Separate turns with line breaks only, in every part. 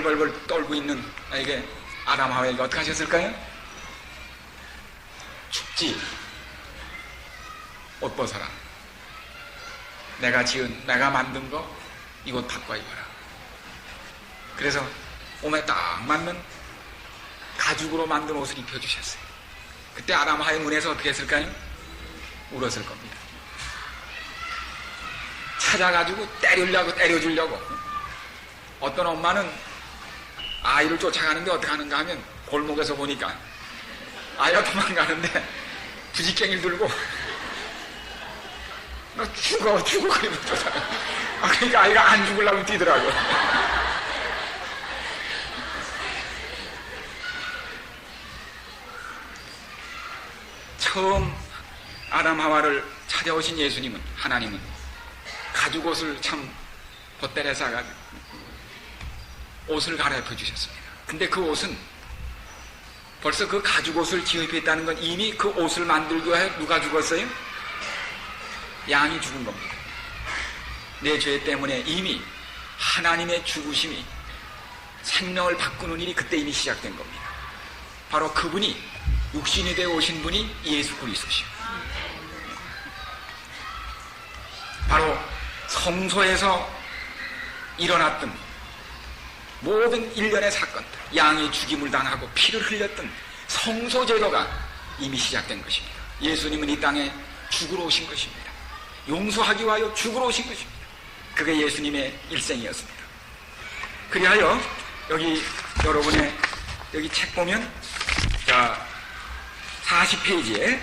벌벌벌 떨고 있는 이게 아담 하와가 어떻게 하셨을까요? 춥지? 옷 벗어라. 내가 만든 거 이것 바꿔 입어라. 그래서 몸에 딱 맞는 가죽으로 만든 옷을 입혀주셨어요. 그때 아담 하와의 눈에서 어떻게 했을까요? 울었을 겁니다. 찾아가지고 때려주려고. 어떤 엄마는 아이를 쫓아가는데 어떻게 하는가 하면 골목에서 보니까 아이가 도망가는데 부지깽이를 들고 너 죽어 그러면 쫓아가. 그러니까 아이가 안 죽으려고 뛰더라고. 처음 아담 하와를 찾아오신 예수님은, 하나님은 가죽옷을 참 보따리에 싸가지고 옷을 갈아입혀 주셨습니다. 근데 그 옷은 벌써 그 가죽옷을 지어입혔다는 건 이미 그 옷을 만들기 위해 누가 죽었어요? 양이 죽은 겁니다. 내 죄 때문에 이미 하나님의 죽으심이 생명을 바꾸는 일이 그때 이미 시작된 겁니다. 바로 그분이 육신이 되어 오신 분이 예수 그리스도시오. 바로 성소에서 일어났던 모든 일련의 사건들, 양이 죽임을 당하고 피를 흘렸던 성소제도가 이미 시작된 것입니다. 예수님은 이 땅에 죽으러 오신 것입니다. 용서하기 위하여 죽으러 오신 것입니다. 그게 예수님의 일생이었습니다. 그리하여 여기 여러분의 여기 책 보면 40페이지에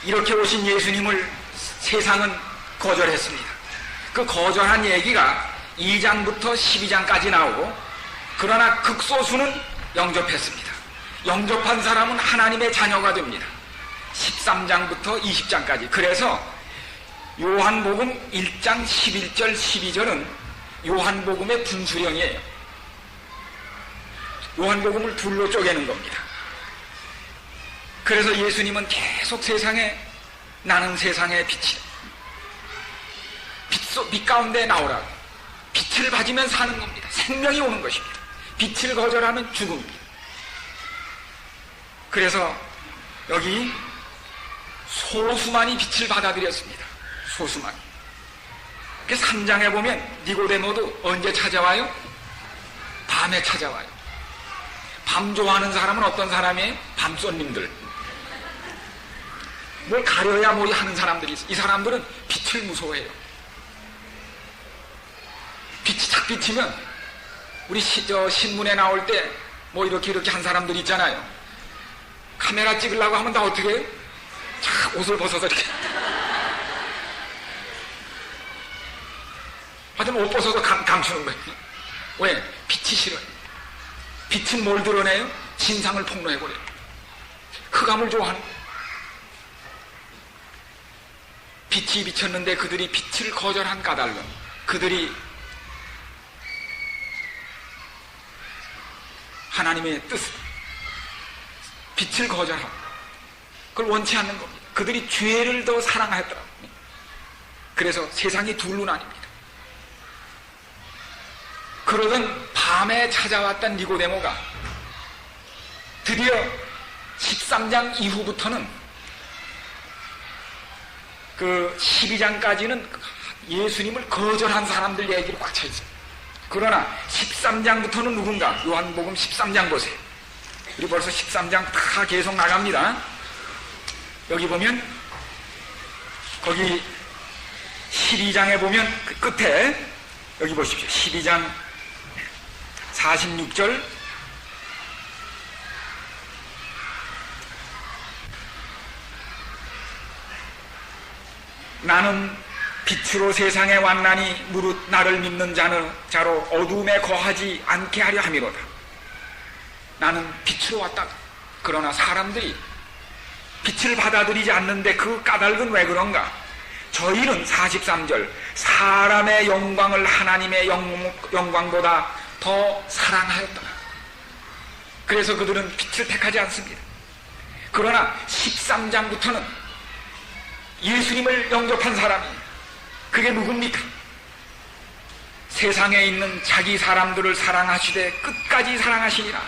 이렇게 오신 예수님을 세상은 거절했습니다. 그 거절한 얘기가 2장부터 12장까지 나오고, 그러나 극소수는 영접했습니다. 영접한 사람은 하나님의 자녀가 됩니다. 13장부터 20장까지. 그래서 요한복음 1장 11절 12절은 요한복음의 분수령이에요. 요한복음을 둘로 쪼개는 겁니다. 그래서 예수님은 계속 세상에, 나는 세상의 빛이다, 빛 가운데 나오라고, 빛을 받으면 사는 겁니다. 생명이 오는 것입니다. 빛을 거절하면 죽음입니다. 그래서 여기 소수만이 빛을 받아들였습니다. 소수만. 3장에 보면 니고데모도 언제 찾아와요? 밤에 찾아와요. 밤 좋아하는 사람은 어떤 사람이에요? 밤손님들. 뭘 가려야 뭐이 하는 사람들이 있어요. 이 사람들은 빛을 무서워해요. 빛이 착 비치면, 우리 신문에 나올 때 뭐 이렇게 한 사람들 있잖아요. 카메라 찍으려고 하면 다 어떻게 해요? 착 옷을 벗어서 이렇게. 하여튼 옷 벗어서 감추는 거예요. 왜? 빛이 싫어요. 빛은 뭘 드러내요? 진상을 폭로해버려요. 흑암을 좋아하는 거예요. 빛이 비쳤는데 그들이 빛을 거절한 까닭은, 그들이 하나님의 뜻, 빛을 거절하고 그걸 원치 않는 겁니다. 그들이 죄를 더 사랑하였더라고요. 그래서 세상이 둘로 나뉩니다. 그러던 밤에 찾아왔던 니고데모가 드디어 13장 이후부터는, 그 12장까지는 예수님을 거절한 사람들 얘기로 꽉 차 있어요. 그러나 13장부터는 누군가? 요한복음 13장 보세요. 우리 벌써 13장 다 계속 나갑니다. 여기 보면, 거기 12장에 보면 그 끝에 여기 보십시오. 12장 46절, 나는 빛으로 세상에 왔나니 무릇 나를 믿는 자로 어둠에 거하지 않게 하려 함이로다. 나는 빛으로 왔다. 그러나 사람들이 빛을 받아들이지 않는데 그 까닭은 왜 그런가? 저희는 43절, 사람의 영광을 하나님의 영광보다 더 사랑하였더라. 그래서 그들은 빛을 택하지 않습니다. 그러나 13장부터는 예수님을 영접한 사람이 그게 누굽니까? 세상에 있는 자기 사람들을 사랑하시되 끝까지 사랑하시니라.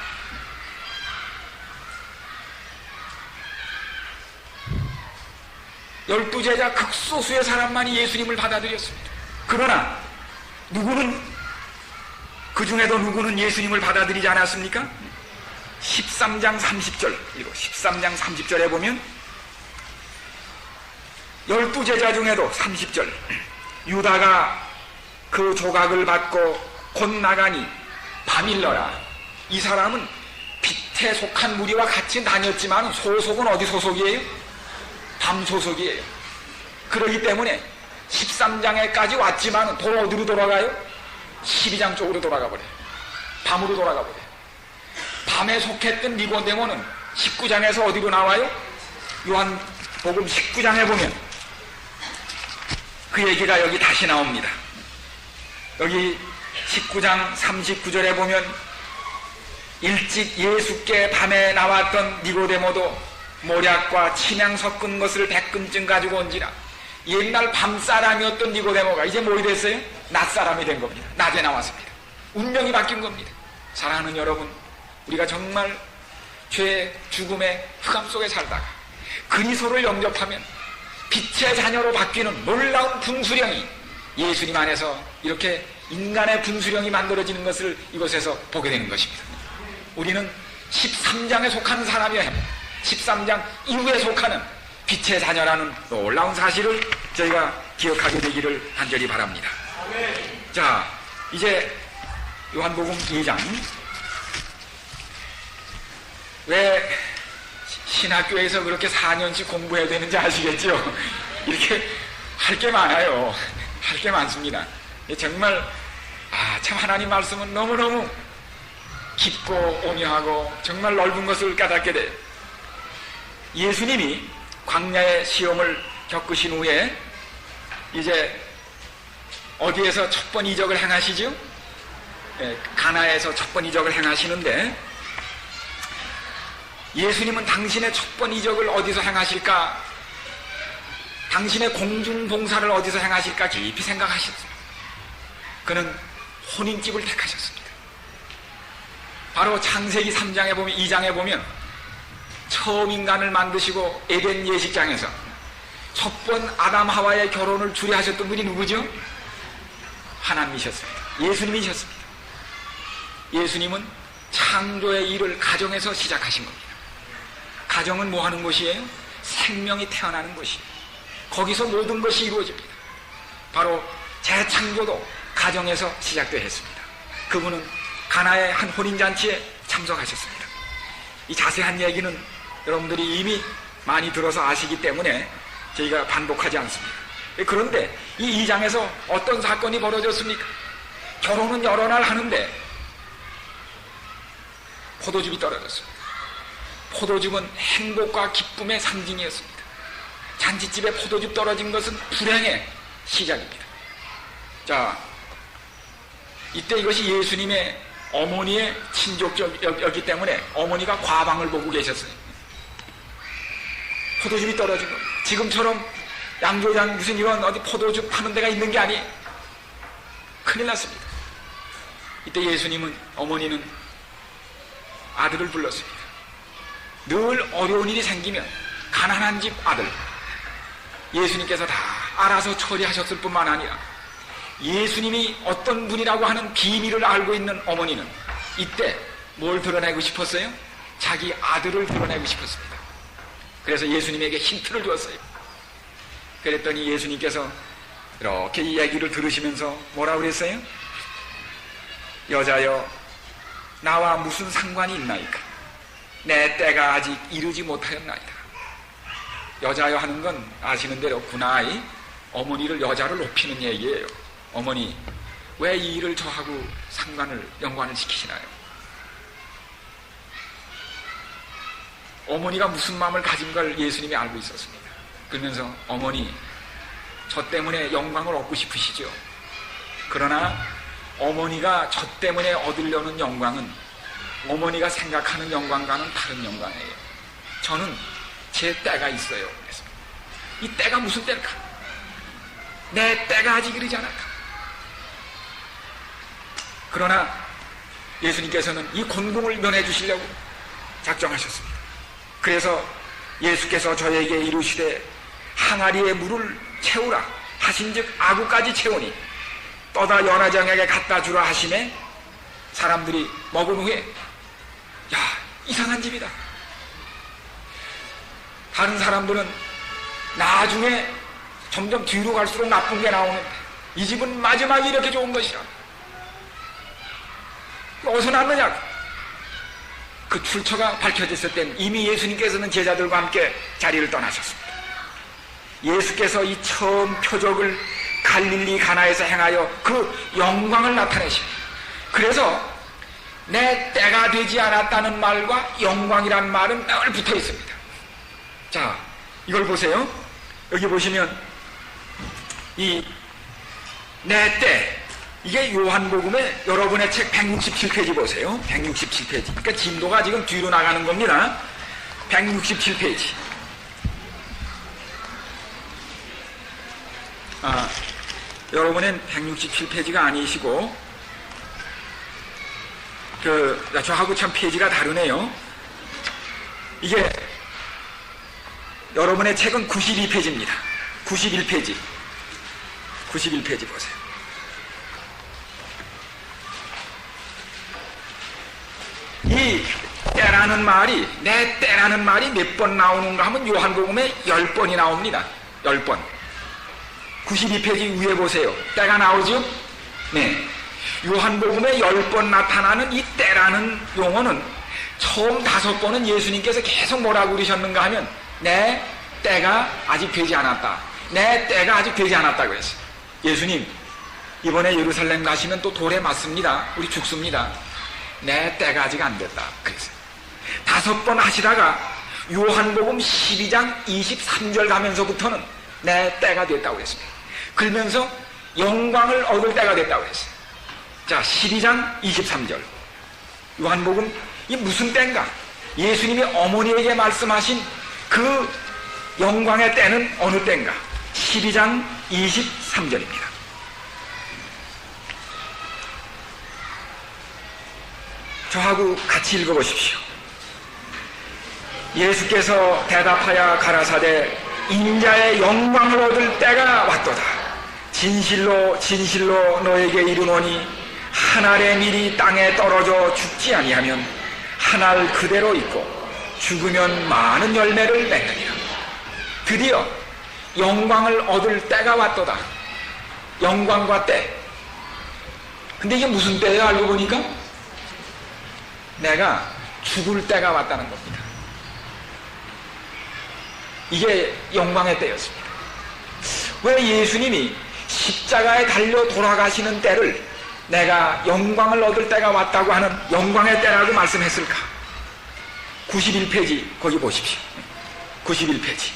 열두 제자 극소수의 사람만이 예수님을 받아들였습니다. 그러나 누구는, 그 중에도 누구는 예수님을 받아들이지 않았습니까? 13장 30절, 이거 13장 30절에 보면 열두 제자 중에도 30절, 유다가 그 조각을 받고 곧 나가니 밤일러라. 이 사람은 빛에 속한 무리와 같이 다녔지만 소속은 어디 소속이에요? 밤 소속이에요. 그러기 때문에 13장에까지 왔지만 또 어디로 돌아가요? 12장 쪽으로 돌아가 버려요. 밤으로 돌아가 버려요. 밤에 속했던 니고데모는 19장에서 어디로 나와요? 요한복음 19장에 보면 그 얘기가 여기 다시 나옵니다. 여기 19장 39절에 보면 일찍 예수께 밤에 나왔던 니고데모도 모략과 침향 섞은 것을 100근쯤 가지고 온지라. 옛날 밤사람이었던 니고데모가 이제 뭐이 됐어요? 낮사람이 된 겁니다. 낮에 나왔습니다. 운명이 바뀐 겁니다. 사랑하는 여러분, 우리가 정말 죄의 죽음의 흑암 속에 살다가 그리스도를 영접하면 빛의 자녀로 바뀌는 놀라운 분수령이 예수님 안에서 이렇게 인간의 분수령이 만들어지는 것을 이곳에서 보게 되는 것입니다. 우리는 13장에 속하는 사람이어야 합니다. 13장 이후에 속하는 빛의 자녀라는 놀라운 사실을 저희가 기억하게 되기를 간절히 바랍니다. 자, 이제 요한복음 2장. 왜 신학교에서 그렇게 4년씩 공부해야 되는지 아시겠죠? 이렇게 할 게 많아요. 할 게 많습니다. 정말 참 하나님 말씀은 너무너무 깊고 오묘하고 정말 넓은 것을 깨닫게 돼요. 예수님이 광야의 시험을 겪으신 후에 이제 어디에서 첫 번 이적을 행하시죠? 가나에서 첫 번 이적을 행하시는데, 예수님은 당신의 첫 번 이적을 어디서 행하실까? 당신의 공중봉사를 어디서 행하실까 깊이 생각하셨습니다. 그는 혼인집을 택하셨습니다. 바로 창세기 3장에 보면, 2장에 보면 처음 인간을 만드시고 에덴 예식장에서 첫 번 아담 하와의 결혼을 주례하셨던 분이 누구죠? 하나님이셨습니다. 예수님이셨습니다. 예수님은 창조의 일을 가정에서 시작하신 겁니다. 가정은 뭐 하는 곳이에요? 생명이 태어나는 곳이에요. 거기서 모든 것이 이루어집니다. 바로 재창조도 가정에서 시작되었습니다. 그분은 가나의 한 혼인잔치에 참석하셨습니다. 이 자세한 얘기는 여러분들이 이미 많이 들어서 아시기 때문에 저희가 반복하지 않습니다. 그런데 이 2장에서 어떤 사건이 벌어졌습니까? 결혼은 여러 날 하는데 포도즙이 떨어졌습니다. 포도즙은 행복과 기쁨의 상징이었습니다. 잔치집에 포도즙 떨어진 것은 불행의 시작입니다. 자, 이때 이것이 예수님의 어머니의 친족이었기 때문에 어머니가 과방을 보고 계셨어요. 포도즙이 떨어진 겁니다. 지금처럼 양조장 무슨 이런 어디 포도즙 파는 데가 있는 게 아니에요. 큰일 났습니다. 이때 예수님은, 어머니는 아들을 불렀습니다. 늘 어려운 일이 생기면 가난한 집 아들, 예수님께서 다 알아서 처리하셨을 뿐만 아니라 예수님이 어떤 분이라고 하는 비밀을 알고 있는 어머니는 이때 뭘 드러내고 싶었어요? 자기 아들을 드러내고 싶었습니다. 그래서 예수님에게 힌트를 주었어요. 그랬더니 예수님께서 이렇게 이 얘기를 들으시면서 뭐라고 그랬어요? 여자여, 나와 무슨 상관이 있나이까? 내 때가 아직 이르지 못하였나이다. 여자여 하는 건 아시는 대로 군아이, 어머니를 여자를 높이는 얘기예요. 어머니, 왜 이 일을 저하고 연관을 시키시나요? 어머니가 무슨 마음을 가진 걸 예수님이 알고 있었습니다. 그러면서 어머니, 저 때문에 영광을 얻고 싶으시죠? 그러나 어머니가 저 때문에 얻으려는 영광은 어머니가 생각하는 영광과는 다른 영광이에요. 저는 제 때가 있어요. 그래서 이 때가 무슨 때일까? 내 때가 아직 이르지 않았다. 그러나 예수님께서는 이 곤궁을 면해 주시려고 작정하셨습니다. 그래서 예수께서 저에게 이르시되 항아리에 물을 채우라 하신즉 아구까지 채우니 떠다 연화장에게 갖다 주라 하시매 사람들이 먹은 후에 야, 이상한 집이다. 다른 사람들은 나중에 점점 뒤로 갈수록 나쁜 게 나오는데 이 집은 마지막에 이렇게 좋은 것이라. 어디서 났느냐? 그 출처가 밝혀졌을 땐 이미 예수님께서는 제자들과 함께 자리를 떠나셨습니다. 예수께서 이 처음 표적을 갈릴리 가나에서 행하여 그 영광을 나타내십니다. 그래서 내 때가 되지 않았다는 말과 영광이란 말은 늘 붙어 있습니다. 자, 이걸 보세요. 여기 보시면 이 내 때, 이게 요한복음의 여러분의 책 167페이지 보세요. 167페이지. 그러니까 진도가 지금 뒤로 나가는 겁니다. 167페이지. 여러분은 167페이지가 아니시고 저하고 참 페이지가 다르네요. 이게 여러분의 책은 92페이지입니다. 91페이지. 91페이지 보세요. 이 때라는 말이, 내 때라는 말이 몇 번 나오는가 하면 요한복음에 10번이 나옵니다. 10번. 92페이지 위에 보세요. 때가 나오죠? 네. 요한복음에 10번 나타나는 이 때라는 용어는 처음 5번은 예수님께서 계속 뭐라고 그러셨는가 하면 내 때가 아직 되지 않았다. 내 때가 아직 되지 않았다고 했어요. 예수님, 이번에 예루살렘 가시면 또 돌에 맞습니다. 우리 죽습니다. 내 때가 아직 안 됐다. 그랬어요. 5번 하시다가 요한복음 12장 23절 가면서부터는 내 때가 됐다고 했습니다. 그러면서 영광을 얻을 때가 됐다고 했어요. 자, 12장 23절. 요한복음, 이 무슨 때인가? 예수님이 어머니에게 말씀하신 그 영광의 때는 어느 때인가? 12장 23절입니다. 저하고 같이 읽어보십시오. 예수께서 대답하여 가라사대 인자의 영광을 얻을 때가 왔도다. 진실로 진실로 너에게 이르노니 한 알의 밀이 땅에 떨어져 죽지 아니하면 한 알 그대로 있고 죽으면 많은 열매를 맺느니라. 드디어 영광을 얻을 때가 왔도다. 영광과 때. 근데 이게 무슨 때예요? 알고 보니까 내가 죽을 때가 왔다는 겁니다. 이게 영광의 때였습니다. 왜 예수님이 십자가에 달려 돌아가시는 때를 내가 영광을 얻을 때가 왔다고 하는 영광의 때라고 말씀했을까? 91페이지 거기 보십시오. 91페이지.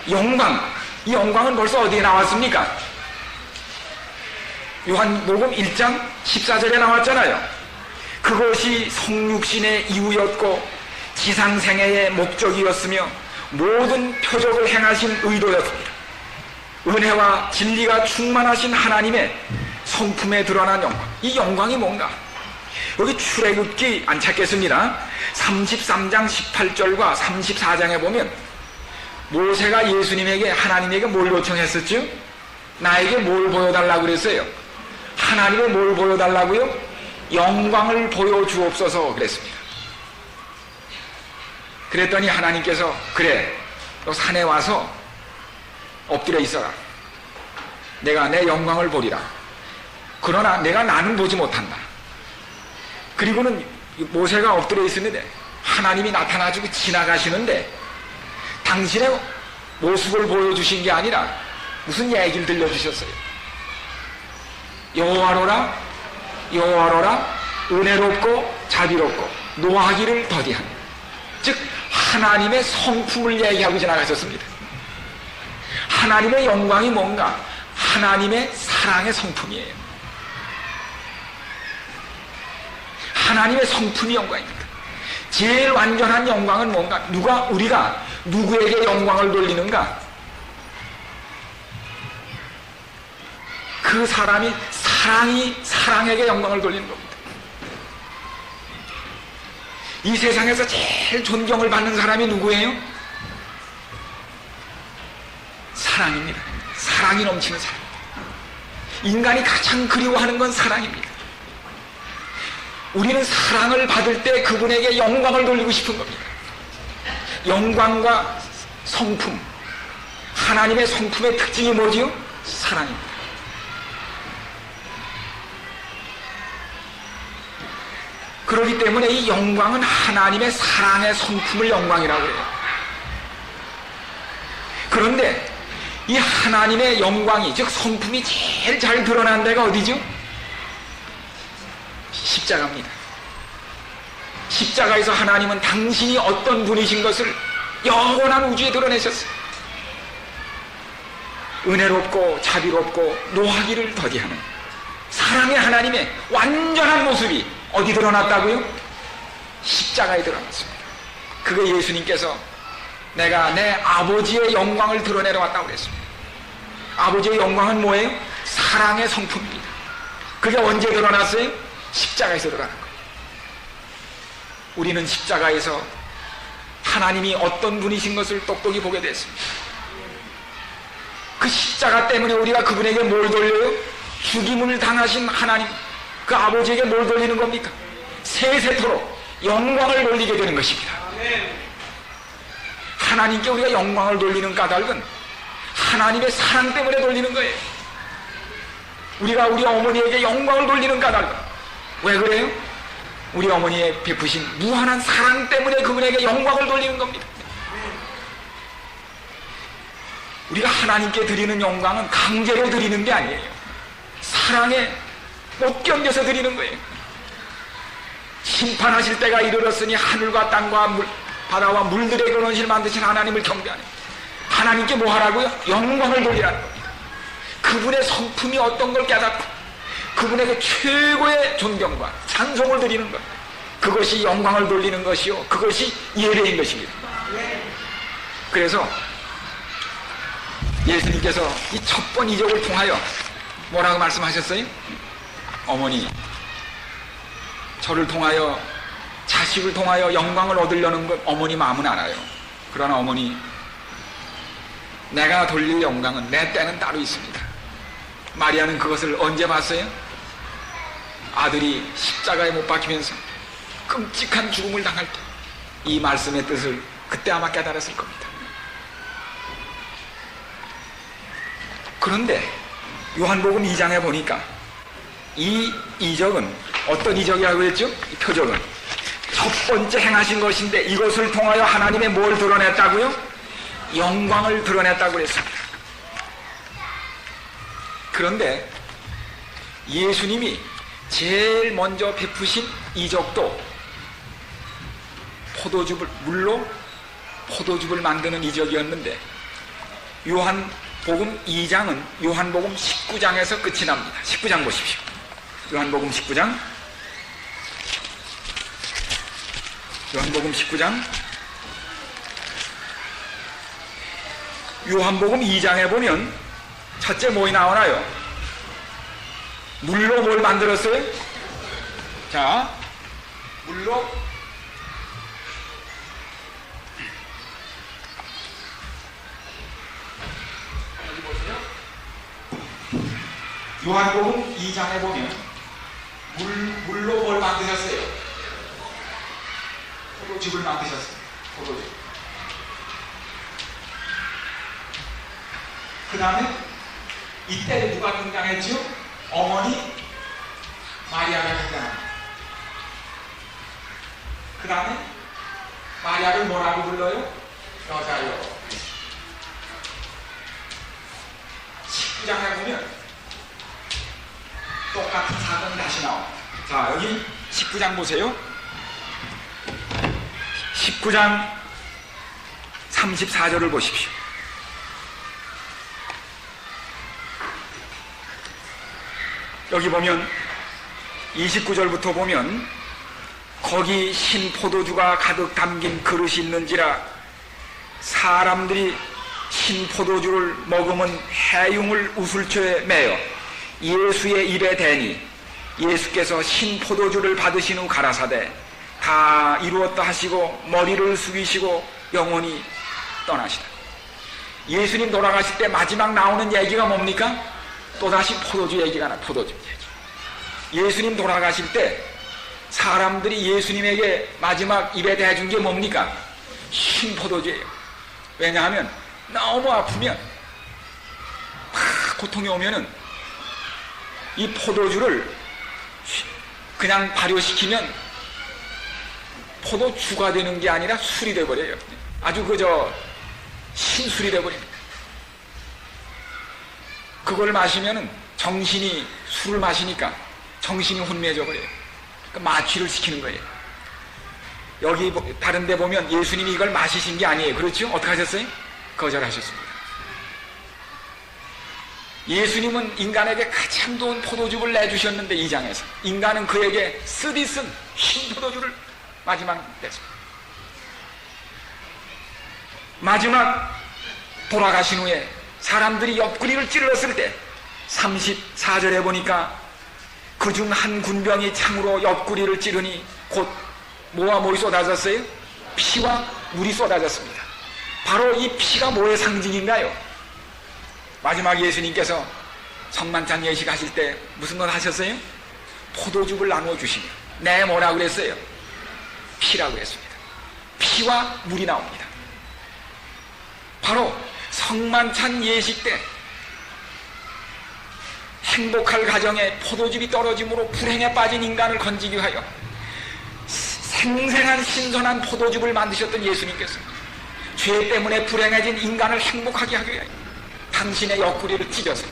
영광, 이 영광은 벌써 어디에 나왔습니까? 요한복음 1장 14절에 나왔잖아요. 그것이 성육신의 이유였고 지상생애의 목적이었으며 모든 표적을 행하신 의도였습니다. 은혜와 진리가 충만하신 하나님의 성품에 드러난 영광. 이 영광이 뭔가? 여기 출애굽기 안 찾겠습니다. 33장 18절과 34장에 보면 모세가 예수님에게 하나님에게 뭘 요청했었죠? 나에게 뭘 보여달라고 그랬어요? 하나님을 뭘 보여달라고요? 영광을 보여주옵소서 그랬습니다. 그랬더니 하나님께서 그래, 너 산에 와서 엎드려 있어라. 내가 내 영광을 보리라. 그러나 내가 나는 보지 못한다. 그리고는 모세가 엎드려 있었는데 하나님이 나타나주고 지나가시는데 당신의 모습을 보여주신 게 아니라 무슨 얘기를 들려주셨어요? 여호와로라 여호와로라 은혜롭고 자비롭고 노하기를 더디한, 즉 하나님의 성품을 얘기하고 지나가셨습니다. 하나님의 영광이 뭔가? 하나님의 사랑의 성품이에요. 하나님의 성품이 영광입니다. 제일 완전한 영광은 뭔가? 우리가 누구에게 영광을 돌리는가? 그 사람이 사랑에게 영광을 돌리는 겁니다. 이 세상에서 제일 존경을 받는 사람이 누구예요? 사랑입니다. 사랑이 넘치는 사람. 인간이 가장 그리워하는 건 사랑입니다. 우리는 사랑을 받을 때 그분에게 영광을 돌리고 싶은 겁니다. 영광과 성품, 하나님의 성품의 특징이 뭐지요? 사랑입니다. 그렇기 때문에 이 영광은 하나님의 사랑의 성품을 영광이라고 해요. 그런데 이 하나님의 영광이, 즉 성품이 제일 잘 드러난 데가 어디죠? 십자가입니다. 십자가에서 하나님은 당신이 어떤 분이신 것을 영원한 우주에 드러내셨어요. 은혜롭고 자비롭고 노하기를 더디하는 사랑의 하나님의 완전한 모습이 어디 드러났다고요? 십자가에 드러났습니다. 그게 예수님께서 내가 내 아버지의 영광을 드러내러 왔다고 그랬습니다. 아버지의 영광은 뭐예요? 사랑의 성품입니다. 그게 언제 드러났어요? 십자가에서 드러난 거예요. 우리는 십자가에서 하나님이 어떤 분이신 것을 똑똑히 보게 됐습니다. 그 십자가 때문에 우리가 그분에게 뭘 돌려요? 죽임을 당하신 하나님, 그 아버지에게 뭘 돌리는 겁니까? 세세토록 영광을 돌리게 되는 것입니다. 하나님께 우리가 영광을 돌리는 까닭은 하나님의 사랑 때문에 돌리는 거예요. 우리가 우리 어머니에게 영광을 돌리는 까닭은 왜 그래요? 우리 어머니의 베푸신 무한한 사랑 때문에 그분에게 영광을 돌리는 겁니다. 우리가 하나님께 드리는 영광은 강제로 드리는 게 아니에요. 사랑에 못 견뎌서 드리는 거예요. 심판하실 때가 이르렀으니 하늘과 땅과 바다와 물들의 근원실 만드신 하나님을 경배하는, 하나님께 뭐 하라고요? 영광을 돌리라는 겁니다. 그분의 성품이 어떤 걸 깨닫고 그분에게 최고의 존경과 찬송을 드리는 것, 그것이 영광을 돌리는 것이요, 그것이 예배인 것입니다. 그래서 예수님께서 이 첫 번 이적을 통하여 뭐라고 말씀하셨어요? 어머니, 저를 통하여, 자식을 통하여 영광을 얻으려는 것 어머니 마음은 알아요. 그러나 어머니, 내가 돌릴 영광은 내 때는 따로 있습니다. 마리아는 그것을 언제 봤어요? 아들이 십자가에 못 박히면서 끔찍한 죽음을 당할 때 이 말씀의 뜻을 그때 아마 깨달았을 겁니다. 그런데 요한복음 2장에 보니까 이 이적은 어떤 이적이라고 했죠? 이 표적은 첫 번째 행하신 것인데 이것을 통하여 하나님의 뭘 드러냈다고요? 영광을 드러냈다고 그랬습니다. 그런데 예수님이 제일 먼저 베푸신 이적도 물로 포도즙을 만드는 이적이었는데 요한복음 2장은 요한복음 19장에서 끝이 납니다. 19장 보십시오. 요한복음 19장, 요한복음 19장, 요한복음 2장에 보면 첫째 뭐이 나오나요? 물로 뭘 만들었어요? 자, 물로 여기 보세요. 요한복음 2장에 보면 물로 뭘 만드셨어요? 포도즙을 만드셨어요. 포도즙. 그 다음에 이때 누가 등장했죠? 어머니 마리아가 등장합니다. 그 다음에 마리아를 뭐라고 불러요? 여자요. 19장에 보면 똑같은 사건이 다시 나옵니다. 자, 여기 19장 보세요. 19장 34절을 보십시오. 여기 보면 29절부터 보면 거기 신 포도주가 가득 담긴 그릇이 있는지라 사람들이 신 포도주를 머금은 해융을 우슬초에 매어 예수의 입에 대니 예수께서 신포도주를 받으신 후 가라사대 다 이루었다 하시고 머리를 숙이시고 영원히 떠나시다. 예수님 돌아가실 때 마지막 나오는 얘기가 뭡니까? 또다시 포도주 얘기가 나. 포도주 얘기. 예수님 돌아가실 때 사람들이 예수님에게 마지막 입에 대준 게 뭡니까? 신포도주예요. 왜냐하면 너무 아프면 막 고통이 오면은 이 포도주를 그냥 발효시키면 포도주가 되는 게 아니라 술이 돼버려요. 아주 그저 신술이 돼버립니다. 그걸 마시면은 정신이, 술을 마시니까 정신이 혼미해져 버려요. 그러니까 마취를 시키는 거예요. 여기 다른 데 보면 예수님이 이걸 마시신 게 아니에요. 그렇죠? 어떻게 하셨어요? 거절하셨습니다. 예수님은 인간에게 가장 좋은 포도주를 내주셨는데, 이 장에서 인간은 그에게 쓰디 쓴 신포도주를 마지막 냈습니다. 마지막 돌아가신 후에 사람들이 옆구리를 찔렀을 때 34절에 보니까 그중 한 군병이 창으로 옆구리를 찌르니 곧 뭐와 물이 쏟아졌어요? 피와 물이 쏟아졌습니다. 바로 이 피가 뭐의 상징인가요? 마지막 예수님께서 성만찬 예식 하실 때 무슨 걸 하셨어요? 포도주를 나누어 주시며 네, 뭐라고 그랬어요? 피라고 했습니다. 피와 물이 나옵니다. 바로 성만찬 예식 때 행복할 가정에 포도즙이 떨어짐으로 불행에 빠진 인간을 건지기 위하여 생생한 신선한 포도즙을 만드셨던 예수님께서 죄 때문에 불행해진 인간을 행복하게 하기 위하여 당신의 옆구리를 찢어서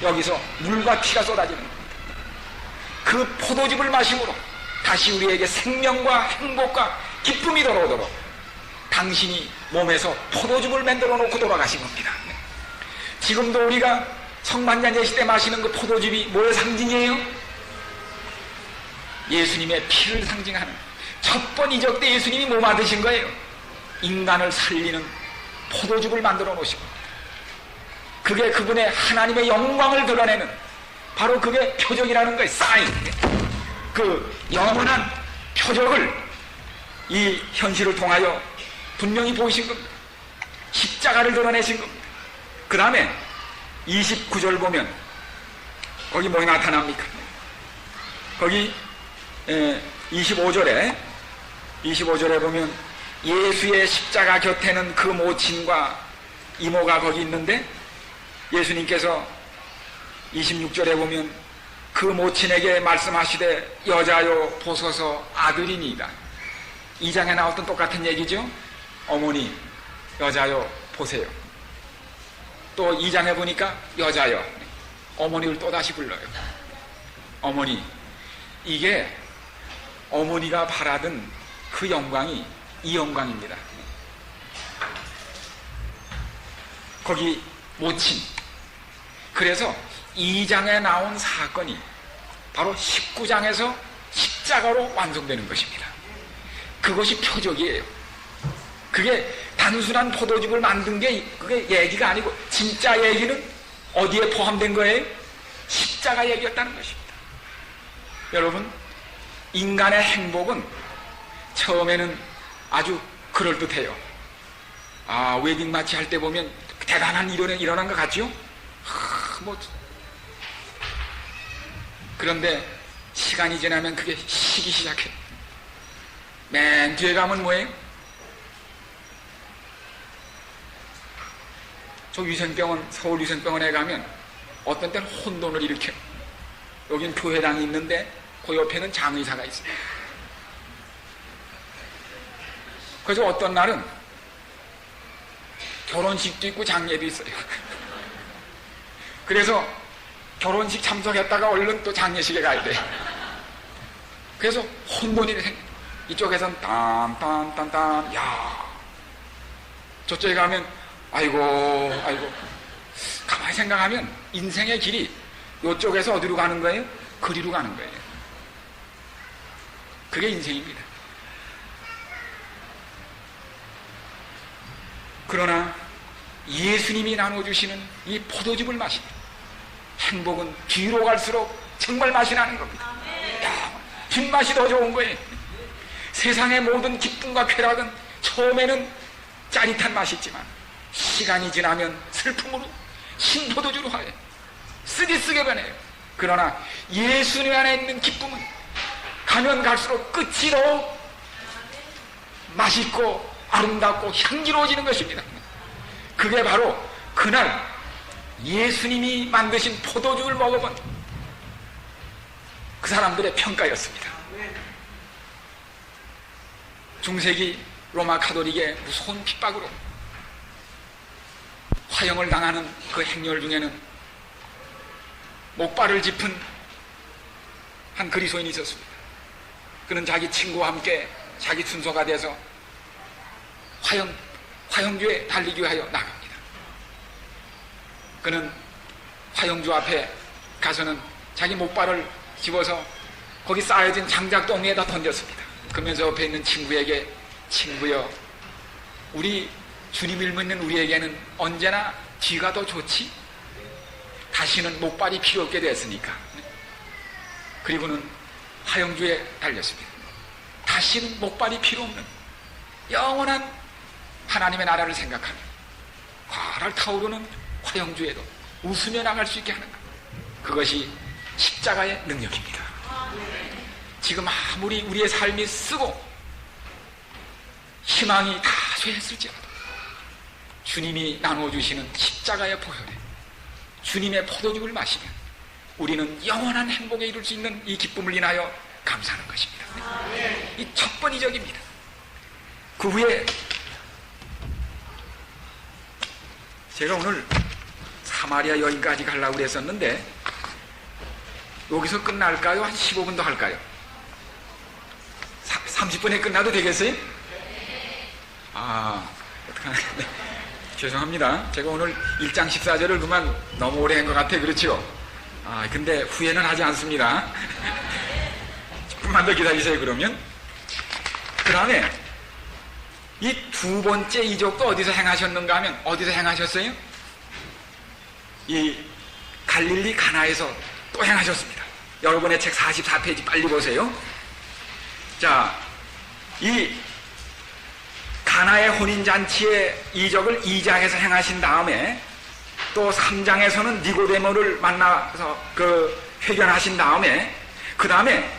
여기서 물과 피가 쏟아지는 겁니다. 그 포도즙을 마심으로 다시 우리에게 생명과 행복과 기쁨이 돌아오도록 당신이 몸에서 포도즙을 만들어 놓고 돌아가신 겁니다. 지금도 우리가 성만찬 예식 때 마시는 그 포도즙이 뭐의 상징이에요? 예수님의 피를 상징하는, 첫 번 이적 때 예수님이 뭐 만드신 거예요? 인간을 살리는 포도즙을 만들어 놓으신 겁니다. 그게 그분의 하나님의 영광을 드러내는, 바로 그게 표적이라는 거예요. 사인. 그 영원한 표적을 이 현실을 통하여 분명히 보이신 겁니다. 십자가를 드러내신 겁니다. 그 다음에 29절 보면 거기 뭐가 나타납니까? 거기 25절에 보면 예수의 십자가 곁에는 그 모친과 이모가 거기 있는데, 예수님께서 26절에 보면 그 모친에게 말씀하시되 여자여 보소서 아들이니이다. 2장에 나왔던 똑같은 얘기죠. 어머니 여자여 보세요. 또 2장에 보니까 여자여, 어머니를 또다시 불러요. 어머니. 이게 어머니가 바라던 그 영광이 이 영광입니다. 거기 모친. 그래서 2장에 나온 사건이 바로 19장에서 십자가로 완성되는 것입니다. 그것이 표적이에요. 그게 단순한 포도즙을 만든 게 그게 얘기가 아니고, 진짜 얘기는 어디에 포함된 거예요? 십자가 얘기였다는 것입니다. 여러분, 인간의 행복은 처음에는 아주 그럴듯해요. 웨딩 마치 할 때 보면 대단한 일이 일어난 것 같죠? 그런데 시간이 지나면 그게 식기 시작해요. 맨 뒤에 가면 뭐예요? 저 위생병원, 서울 위생병원에 가면 어떤 때는 혼돈을 일으켜요. 여긴 교회당이 있는데 그 옆에는 장의사가 있어요. 그래서 어떤 날은 결혼식도 있고 장례도 있어요. 그래서 결혼식 참석했다가 얼른 또 장례식에 가야 돼요. 그래서 혼돈이 생겨요. 이쪽에선 딴딴딴딴, 야, 저쪽에 가면 아이고. 가만히 생각하면 인생의 길이 이쪽에서 어디로 가는 거예요? 그리로 가는 거예요. 그게 인생입니다. 그러나 예수님이 나눠주시는 이 포도즙을 마시면 행복은 뒤로 갈수록 정말 맛이 나는 겁니다. 야, 뒷맛이 더 좋은 거예요. 세상의 모든 기쁨과 쾌락은 처음에는 짜릿한 맛이 있지만 시간이 지나면 슬픔으로 신포도주로 하여 쓰디쓰게 변해요. 그러나 예수님 안에 있는 기쁨은 가면 갈수록 끝이 더욱 맛있고 아름답고 향기로워지는 것입니다. 그게 바로 그날 예수님이 만드신 포도주를 먹어본 그 사람들의 평가였습니다. 중세기 로마 가톨릭의 무서운 핍박으로 화형을 당하는 그 행렬 중에는 목발을 짚은 한 그리스도인이 있었습니다. 그는 자기 친구와 함께 자기 순서가 돼서 화형주에 달리기 위하여 나갑니다. 그는 화형주 앞에 가서는 자기 목발을 집어서 거기 쌓여진 장작더미에다 던졌습니다. 그러면서 옆에 있는 친구에게, 친구여, 우리 주님을 믿는 우리에게는 언제나 뒤가 더 좋지? 다시는 목발이 필요 없게 됐으니까. 그리고는 화형주에 달렸습니다. 다시는 목발이 필요 없는 영원한 하나님의 나라를 생각하며 과를 타오르는 화형주에도 웃으며 나갈 수 있게 하는 것, 그것이 십자가의 능력입니다. 지금 아무리 우리의 삶이 쓰고 희망이 다 쇠했을지라도 주님이 나눠주시는 십자가의 보혈에 주님의 포도주를 마시면 우리는 영원한 행복에 이룰 수 있는 이 기쁨을 인하여 감사하는 것입니다. 이 첫 번이적입니다. 그 후에 제가 오늘 사마리아 여인까지 가려고 그랬었는데 여기서 끝날까요? 한 15분 더 할까요? 30분에 끝나도 되겠어요? 어떡하나. 네. 죄송합니다. 제가 오늘 1장 14절을 그만 너무 오래 한 것 같아. 그렇죠? 근데 후회는 하지 않습니다. 조금만 더 기다리세요. 그러면 그 다음에 이 두 번째 이적도 어디서 행하셨는가 하면 어디서 행하셨어요? 이 갈릴리 가나에서 또 행하셨습니다. 여러분의 책 44페이지 빨리 보세요. 자, 이 가나의 혼인잔치의 이적을 2장에서 행하신 다음에 또 3장에서는 니고데모를 만나서 회견하신 다음에 그 다음에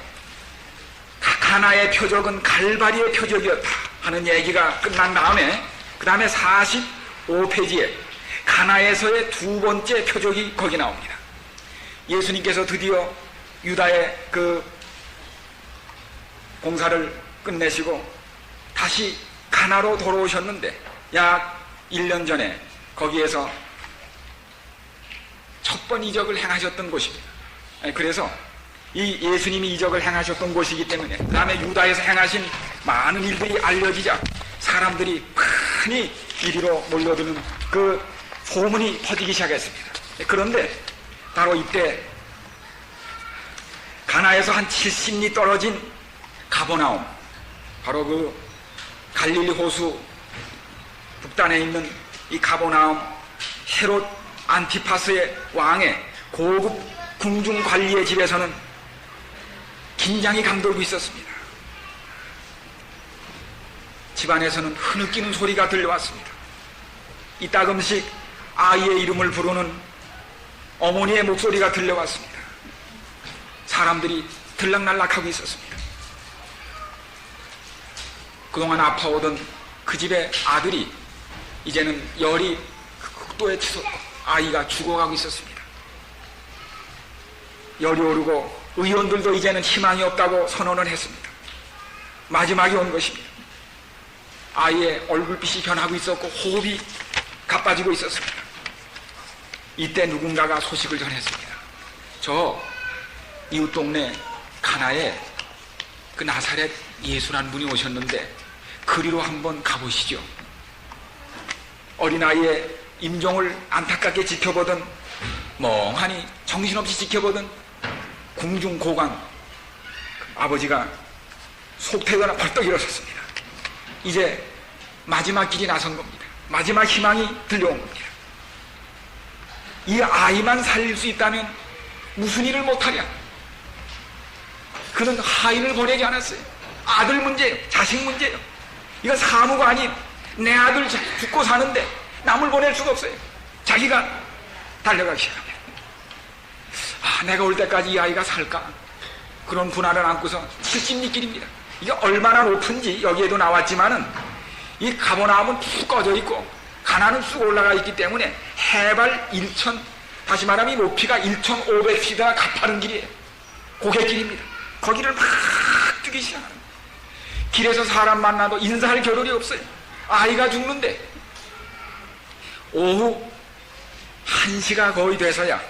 가나의 표적은 갈바리의 표적이었다 하는 얘기가 끝난 다음에 그 다음에 45페이지에 가나에서의 두 번째 표적이 거기 나옵니다. 예수님께서 드디어 유다의 그 공사를 끝내시고 다시 가나로 돌아오셨는데 약 1년 전에 거기에서 첫 번 이적을 행하셨던 곳입니다. 그래서 이 예수님이 이적을 행하셨던 곳이기 때문에 그 다음에 유다에서 행하신 많은 일들이 알려지자 사람들이 많이 이리로 몰려드는 그 소문이 퍼지기 시작했습니다. 그런데 바로 이때 가나에서 한 70리 떨어진 가버나움, 바로 그 갈릴리 호수 북단에 있는 이 가버나움 헤롯 안티파스의 왕의 고급 궁중 관리의 집에서는 긴장이 감돌고 있었습니다. 집안에서는 흐느끼는 소리가 들려왔습니다. 이따금씩 아이의 이름을 부르는 어머니의 목소리가 들려왔습니다. 사람들이 들락날락하고 있었습니다. 그동안 아파오던 그 집의 아들이 이제는 열이 극도에 치솟고 아이가 죽어가고 있었습니다. 열이 오르고 의원들도 이제는 희망이 없다고 선언을 했습니다. 마지막이 온 것입니다. 아이의 얼굴빛이 변하고 있었고 호흡이 가빠지고 있었습니다. 이때 누군가가 소식을 전했습니다. 저 이웃 동네 가나에 그 나사렛 예수라는 분이 오셨는데 그리로 한번 가보시죠. 어린아이의 임종을 안타깝게 지켜보던, 멍하니 정신없이 지켜보던 궁중고관 아버지가 속태거나 벌떡 일어섰습니다. 이제 마지막 길이 나선 겁니다. 마지막 희망이 들려온 겁니다. 이 아이만 살릴 수 있다면 무슨 일을 못하랴. 그는 하인을 보내지 않았어요. 아들 문제예요. 자식 문제예요. 이건 사무가 아닌 내 아들 죽고 사는데 남을 보낼 수가 없어요. 자기가 달려가기 시작합니다. 내가 올 때까지 이 아이가 살까? 그런 분할을 안고서 70리길입니다. 이게 얼마나 높은지 여기에도 나왔지만은 이 가버나움은 푹 꺼져 있고 가나는 쑥 올라가 있기 때문에 해발 1,000, 다시 말하면 이 높이가 1,500피트나 가파른 길이에요. 고갯길입니다. 거기를 막 뛰기 시작하는 거예요. 길에서 사람 만나도 인사할 겨를이 없어요. 아이가 죽는데 오후 1시가 거의 돼서야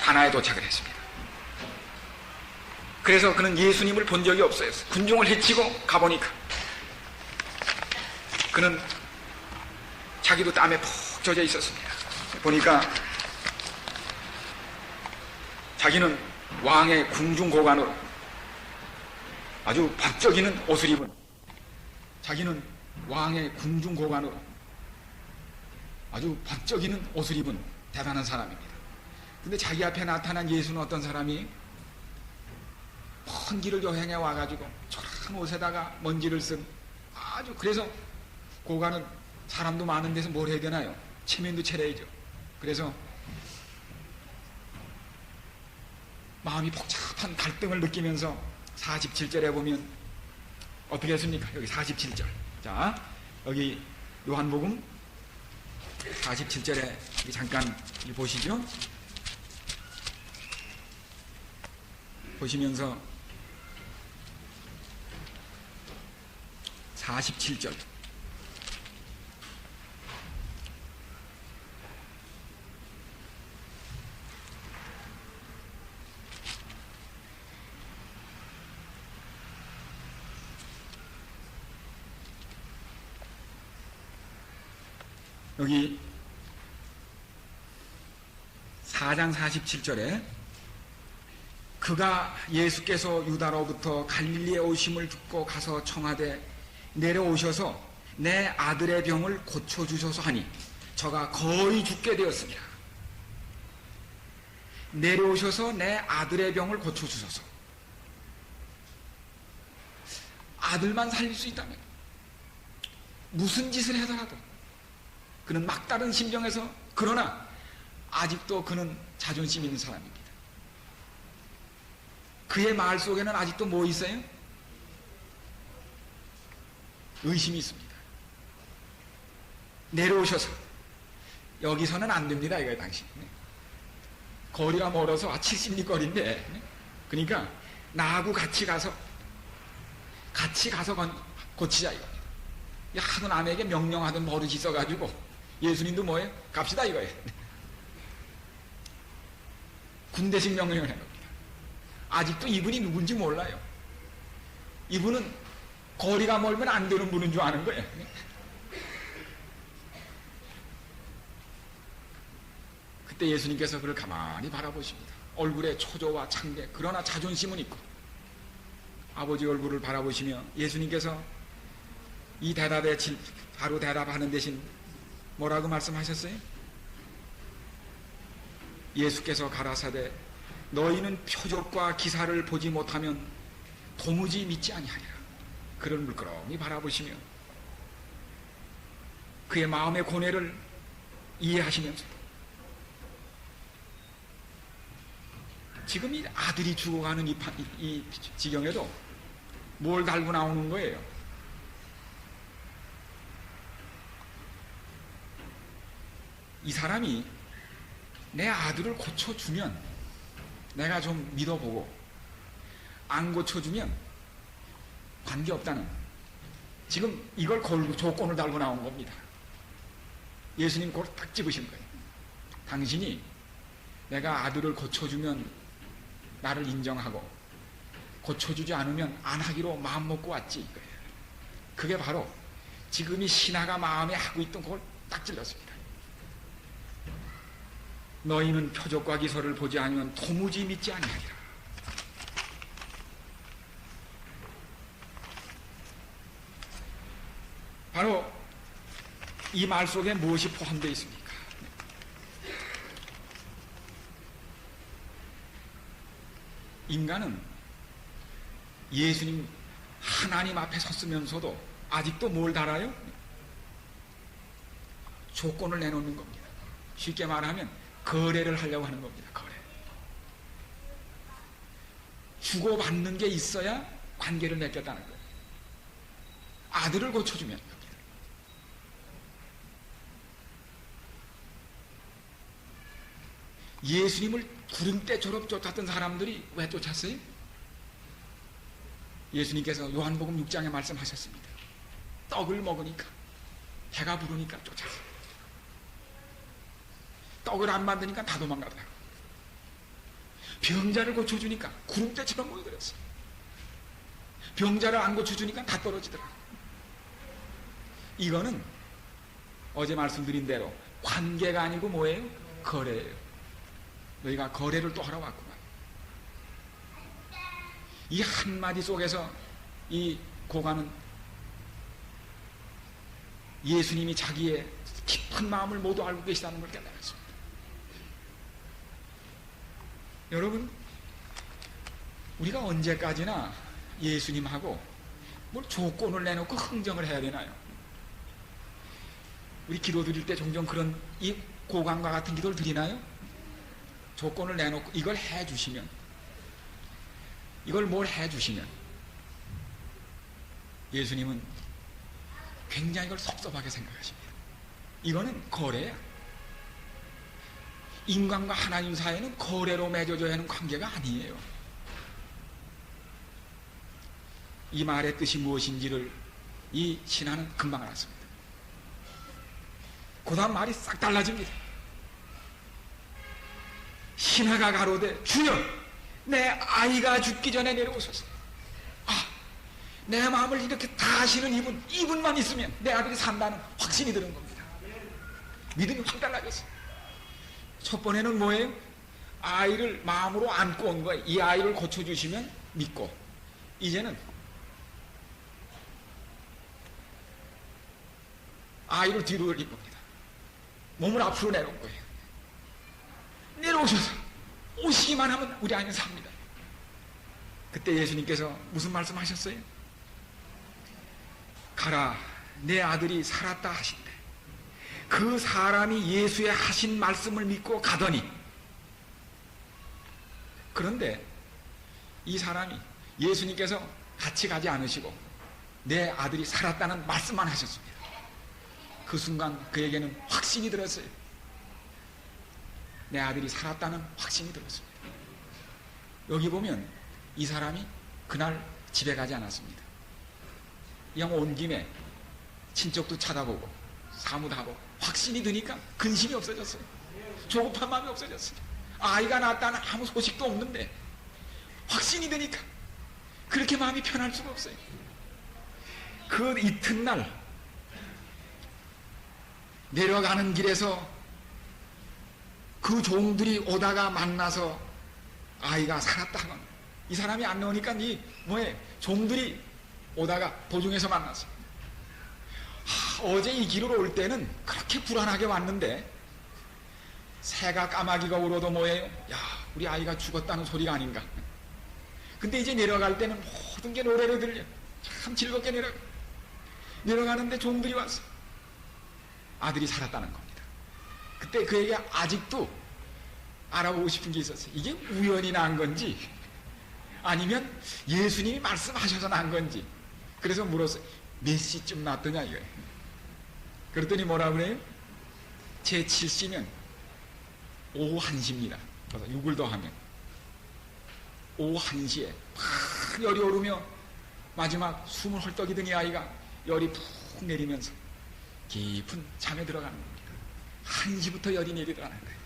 가나에 도착을 했습니다. 그래서 그는 예수님을 본 적이 없어요. 군중을 헤치고 가보니까 그는 자기도 땀에 푹 젖어 있었습니다. 보니까 자기는 왕의 궁중고관으로 아주 박적이는 옷을 입은, 자기는 왕의 궁중고관으로 아주 박적이는 옷을 입은 대단한 사람입니다. 근데 자기 앞에 나타난 예수는 어떤 사람이 먼 길을 여행해 와가지고 초라한 옷에다가 먼지를 쓴 아주, 그래서 고관은 사람도 많은 데서 뭘 해야 되나요? 체면도 차려야죠. 그래서 마음이 복잡한 갈등을 느끼면서 47절에 보면 어떻게 했습니까? 여기 47절. 자, 여기 요한복음 47절에 잠깐 보시죠. 보시면서 47절. 여기 4장 47절에 그가 예수께서 유다로부터 갈릴리에 오심을 듣고 가서 청하되 내려오셔서 내 아들의 병을 고쳐주소서 하니 저가 거의 죽게 되었습니다. 내려오셔서 내 아들의 병을 고쳐주소서. 아들만 살릴 수 있다면 무슨 짓을 해서라도 그는 막다른 심정에서, 그러나 아직도 그는 자존심 있는 사람입니다. 그의 말 속에는 아직도 뭐 있어요? 의심이 있습니다. 내려오셔서, 여기서는 안 됩니다 이거예요. 당신 거리가 멀어서 70리 거리인데, 그러니까 나하고 같이 가서 고치자 이겁니다. 하도 남에게 명령하던 버릇이 있어가지고 예수님도 뭐예요? 갑시다 이거예요. 군대식 명령을 한 겁니다. 아직도 이분이 누군지 몰라요. 이분은 거리가 멀면 안 되는 분인 줄 아는 거예요. 그때 예수님께서 그를 가만히 바라보십니다. 얼굴에 초조와 창대, 그러나 자존심은 있고 아버지 얼굴을 바라보시며 예수님께서 이 대답에 바로 대답하는 대신 뭐라고 말씀하셨어요? 예수께서 가라사대 너희는 표적과 기사를 보지 못하면 도무지 믿지 아니하리라. 그를 물끄러미 바라보시며 그의 마음의 고뇌를 이해하시면서 지금 이 아들이 죽어가는 이 지경에도 뭘 달고 나오는 거예요? 이 사람이 내 아들을 고쳐주면 내가 좀 믿어보고, 안 고쳐주면 관계없다는, 지금 이걸 걸고 조건을 달고 나온 겁니다. 예수님 그걸 딱 집으신 거예요. 당신이 내가 아들을 고쳐주면 나를 인정하고, 고쳐주지 않으면 안 하기로 마음 먹고 왔지 이거예요. 그게 바로 지금 이 신하가 마음에 하고 있던 그걸 딱 찔렀습니다. 너희는 표적과 기사를 보지 않으면 도무지 믿지 아니하리라. 바로 이 말 속에 무엇이 포함되어 있습니까? 인간은 예수님 하나님 앞에 섰으면서도 아직도 뭘 달아요? 조건을 내놓는 겁니다. 쉽게 말하면 거래를 하려고 하는 겁니다. 거래. 주고받는 게 있어야 관계를 맺겠다는 거예요. 아들을 고쳐주면 겁니다. 예수님을 구름대처럼 쫓았던 사람들이 왜 쫓았어요? 예수님께서 요한복음 6장에 말씀하셨습니다. 떡을 먹으니까, 배가 부르니까 쫓았어요. 떡을 안 만드니까 다 도망가더라고요. 병자를 고쳐주니까 구름대처럼 모여들었어요. 병자를 안 고쳐주니까 다 떨어지더라고요. 이거는 어제 말씀드린 대로 관계가 아니고 뭐예요? 거래예요. 너희가 거래를 또 하러 왔구나. 이 한마디 속에서 이 고관은 예수님이 자기의 깊은 마음을 모두 알고 계시다는 걸 깨달았습니다. 여러분, 우리가 언제까지나 예수님하고 뭘 조건을 내놓고 흥정을 해야 되나요? 우리 기도 드릴 때 종종 그런 이 고관과 같은 기도를 드리나요? 조건을 내놓고 이걸 해주시면, 이걸 뭘 해주시면 예수님은 굉장히 이걸 섭섭하게 생각하십니다. 이거는 거래야. 인간과 하나님 사이에는 거래로 맺어져야 하는 관계가 아니에요. 이 말의 뜻이 무엇인지를 이 신하는 금방 알았습니다. 그 다음 말이 싹 달라집니다. 신하가 가로되 주여 내 아이가 죽기 전에 내려오소서. 내 마음을 이렇게 다 아시는 이분만 있으면 내 아들이 산다는 확신이 드는 겁니다. 믿음이 확 달라졌어요. 첫 번에는 뭐예요? 아이를 마음으로 안고 온 거예요. 이 아이를 고쳐주시면 믿고, 이제는 아이를 뒤로 돌린 겁니다. 몸을 앞으로 내놓은 거예요. 내려오셔서 오시기만 하면 우리 아이는 삽니다. 그때 예수님께서 무슨 말씀하셨어요? 가라, 내 아들이 살았다 하신대. 그 사람이 예수의 하신 말씀을 믿고 가더니, 그런데 이 사람이 예수님께서 같이 가지 않으시고 내 아들이 살았다는 말씀만 하셨습니다. 그 순간 그에게는 확신이 들었어요. 내 아들이 살았다는 확신이 들었습니다. 여기 보면 이 사람이 그날 집에 가지 않았습니다. 그냥 온 김에 친척도 찾아보고 사무 다 보고 확신이 드니까 근심이 없어졌어요. 조급한 마음이 없어졌어요. 아이가 낳았다는 아무 소식도 없는데 확신이 드니까 그렇게 마음이 편할 수가 없어요. 그 이튿날 내려가는 길에서 그 종들이 오다가 만나서 아이가 살았다 하면, 이 사람이 안 나오니까 종들이 오다가 도중에서 만났어. 어제 이 길으로 올 때는 그렇게 불안하게 왔는데 새가 까마귀가 울어도 뭐예요? 야, 우리 아이가 죽었다는 소리가 아닌가. 근데 이제 내려갈 때는 모든 게 노래로 들려. 참 즐겁게 내려가는데 종들이 왔어. 아들이 살았다는 겁니다. 그때 그에게 아직도 알아보고 싶은 게 있었어요. 이게 우연히 난 건지 아니면 예수님이 말씀하셔서 난 건지. 그래서 물었어요. 몇 시쯤 났더냐 이거예요. 그랬더니 뭐라 그래요? 제 7시면 오후 1시입니다. 그래서 6을 더하면 오후 1시에 막 열이 오르며 마지막 숨을 헐떡이더니 아이가 열이 푹 내리면서 깊은 잠에 들어가는 겁니다. 1시부터 열이 내리더라는 거예요.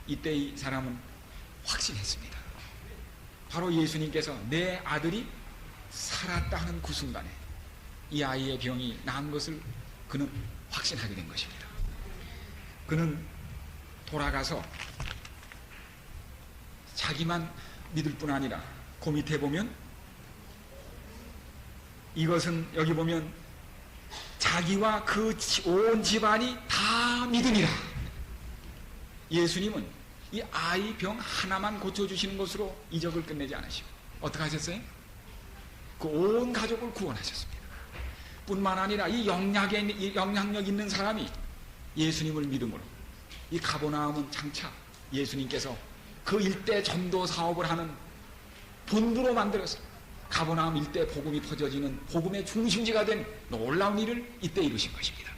이때 이 사람은 확신했습니다. 바로 예수님께서 내 아들이 살았다 하는 그 순간에 이 아이의 병이 나은 것을 그는 확신하게 된 것입니다. 그는 돌아가서 자기만 믿을 뿐 아니라 그 밑에 보면 이것은 여기 보면 자기와 그 온 집안이 다 믿으니라. 예수님은 이 아이 병 하나만 고쳐주시는 것으로 이적을 끝내지 않으시고 어떻게 하셨어요? 그 온 가족을 구원하셨습니다. 뿐만 아니라 이 영향력 있는 사람이 예수님을 믿음으로 이 가버나움은 장차 예수님께서 그 일대 전도 사업을 하는 본부로 만들어서 가버나움 일대 복음이 퍼져지는 복음의 중심지가 된 놀라운 일을 이때 이루신 것입니다.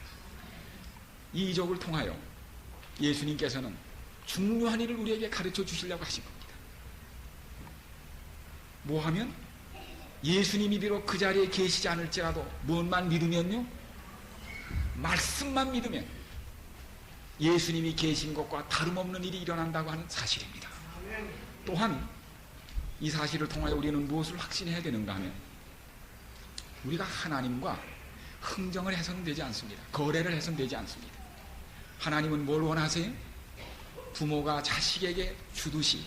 이 이적을 통하여 예수님께서는 중요한 일을 우리에게 가르쳐 주시려고 하신 겁니다. 뭐하면 예수님이 비록 그 자리에 계시지 않을지라도 무엇만 믿으면요, 말씀만 믿으면 예수님이 계신 것과 다름없는 일이 일어난다고 하는 사실입니다. 또한 이 사실을 통하여 우리는 무엇을 확신해야 되는가 하면 우리가 하나님과 흥정을 해서는 되지 않습니다. 거래를 해서는 되지 않습니다. 하나님은 뭘 원하세요? 부모가 자식에게 주듯이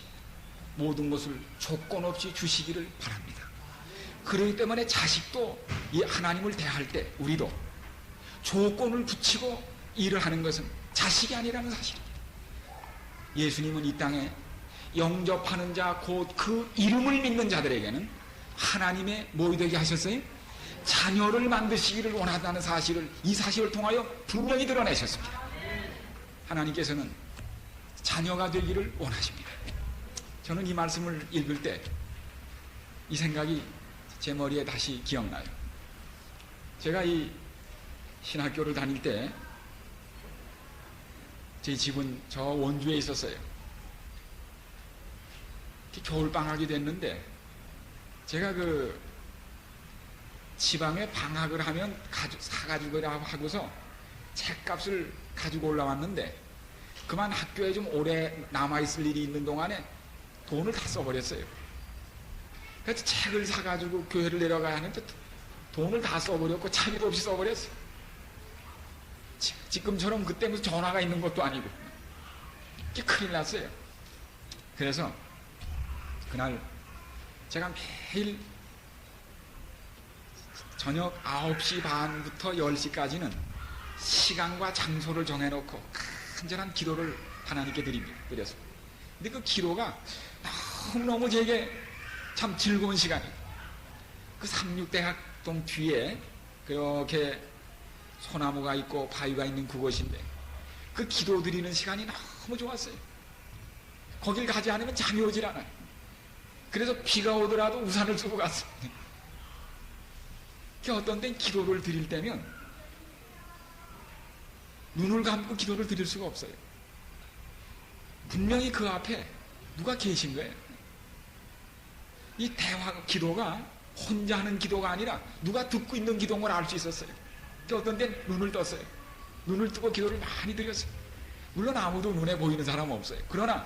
모든 것을 조건 없이 주시기를 바랍니다. 그렇기 때문에 자식도 이 하나님을 대할 때 우리도 조건을 붙이고 일을 하는 것은 자식이 아니라는 사실입니다. 예수님은 이 땅에 영접하는 자 곧 그 이름을 믿는 자들에게는 하나님의 뭐 되게 하셨어요? 자녀를 만드시기를 원한다는 사실을 이 사실을 통하여 분명히 드러내셨습니다. 하나님께서는 자녀가 되기를 원하십니다. 저는 이 말씀을 읽을 때 이 생각이 제 머리에 다시 기억나요. 제가 이 신학교를 다닐 때 제 집은 저 원주에 있었어요. 겨울방학이 됐는데 제가 그 지방에 방학을 하면 사가지고 하고서 책값을 가지고 올라왔는데 그만 학교에 좀 오래 남아있을 일이 있는 동안에 돈을 다 써버렸어요. 그래서 책을 사가지고 교회를 내려가야 하는데 돈을 다 써버렸고 차비도 없이 써버렸어요. 지금처럼 그때 무슨 전화가 있는 것도 아니고 큰일 났어요. 그래서 그날 제가 매일 저녁 9시 반부터 10시까지는 시간과 장소를 정해놓고 간절한 기도를 하나님께 드렸습니다. 근데 그 기도가 너무너무 제게 참 즐거운 시간이에요. 그 삼육대학동 뒤에 그렇게 소나무가 있고 바위가 있는 그곳인데 그 기도 드리는 시간이 너무 좋았어요. 거길 가지 않으면 잠이 오질 않아요. 그래서 비가 오더라도 우산을 쓰고 갔어요. 어떤 때는 기도를 드릴 때면 눈을 감고 기도를 드릴 수가 없어요. 분명히 그 앞에 누가 계신 거예요. 이 대화 기도가 혼자 하는 기도가 아니라 누가 듣고 있는 기도인 걸 알 수 있었어요. 어떤 때는 눈을 떴어요. 눈을 뜨고 기도를 많이 드렸어요. 물론 아무도 눈에 보이는 사람은 없어요. 그러나